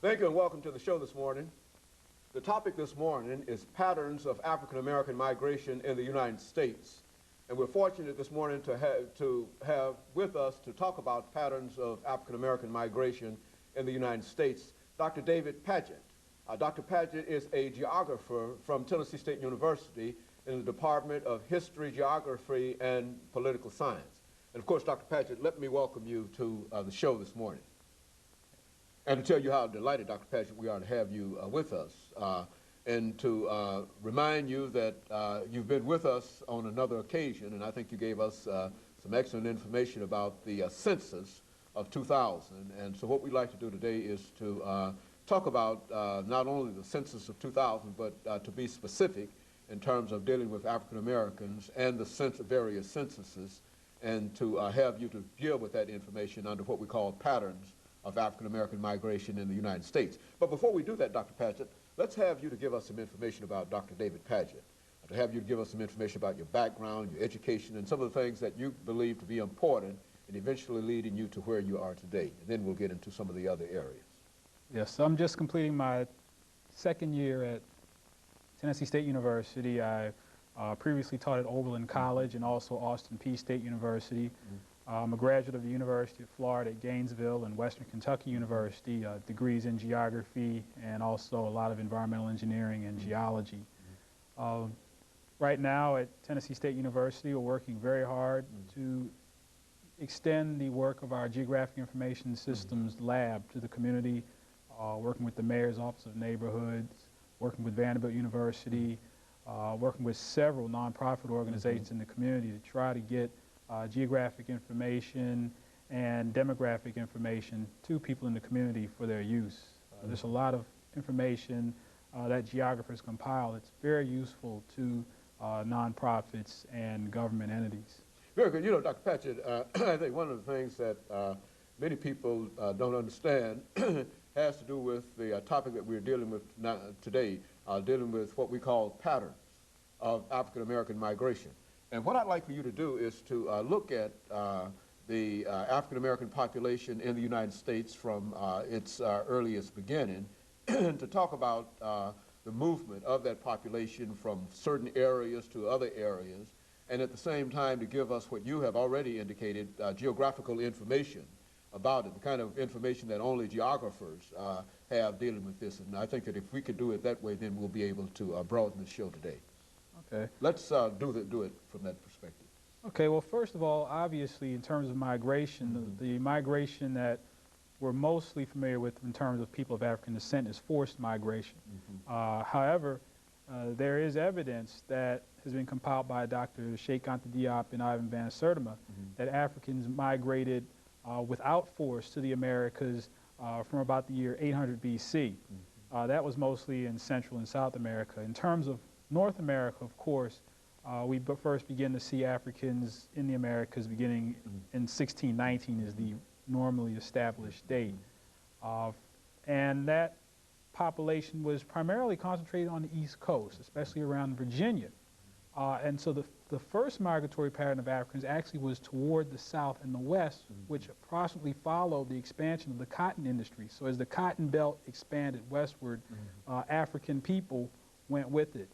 Thank you and welcome to the show this morning. The topic this morning is patterns of African American migration in the United States. And we're fortunate this morning to have with us to talk about patterns of African American migration in the United States, Dr. David Padgett. Dr. Padgett is a geographer from Tennessee State University in the Department of History, Geography, and Political Science. And of course, Dr. Padgett, let me welcome you to the show this morning. And to tell you how delighted, Dr. Padgett, we are to have you with us, and to remind you that you've been with us on another occasion, and I think you gave us some excellent information about the census of 2000. And so what we'd like to do today is to talk about not only the census of 2000, but to be specific in terms of dealing with African Americans and the various censuses, and to have you to deal with that information under what we call patterns of African American migration in the United States. But before we do that, Dr. Padgett, let's have you to give us some information about Dr. David Padgett, to have you give us some information about your background, your education, and some of the things that you believe to be important and eventually leading you to where you are today. And then we'll get into some of the other areas. Yes, so I'm just completing my second year at Tennessee State University. I previously taught at Oberlin College and also Austin Peay State University. I'm a graduate of the University of Florida at Gainesville and Western Kentucky University, degrees in geography and also a lot of environmental engineering and geology. Right now at Tennessee State University, we're working very hard to extend the work of our Geographic Information Systems lab to the community, working with the Mayor's Office of Neighborhoods, working with Vanderbilt University, working with several nonprofit organizations in the community to try to get geographic information and demographic information to people in the community for their use. There's a lot of information that geographers compile. It's very useful to nonprofits and government entities. Very good. You know, Dr. Padgett, I think one of the things that many people don't understand has to do with the topic that we're dealing with today, dealing with what we call patterns of African American migration. And what I'd like for you to do is to look at the African American population in the United States from its earliest beginning, to talk about the movement of that population from certain areas to other areas, and at the same time to give us what you have already indicated, geographical information about it, the kind of information that only geographers have dealing with this. And I think that if we could do it that way, then we'll be able to broaden the show today. Okay. Let's do it from that perspective. Okay, well, first of all, obviously, in terms of migration, the migration that we're mostly familiar with in terms of people of African descent is forced migration. However, there is evidence that has been compiled by Dr. Sheikh Anta Diop and Ivan Van Sertima that Africans migrated without force to the Americas from about the year 800 BC. That was mostly in Central and South America. In terms of North America, of course, we first begin to see Africans in the Americas beginning in 1619 is the normally established date. And that population was primarily concentrated on the East Coast, especially around Virginia. And so the first migratory pattern of Africans actually was toward the South and the West, which approximately followed the expansion of the cotton industry. So as the cotton belt expanded westward, African people went with it.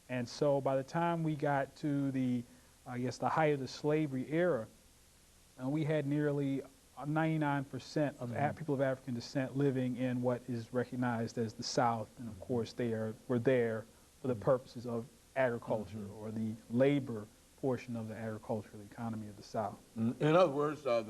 And so by the time we got to the, I guess, the height of the slavery era, we had nearly 99% of people of African descent living in what is recognized as the South. And of course, they were there for the purposes of agriculture or the labor portion of the agricultural economy of the South. In other words, the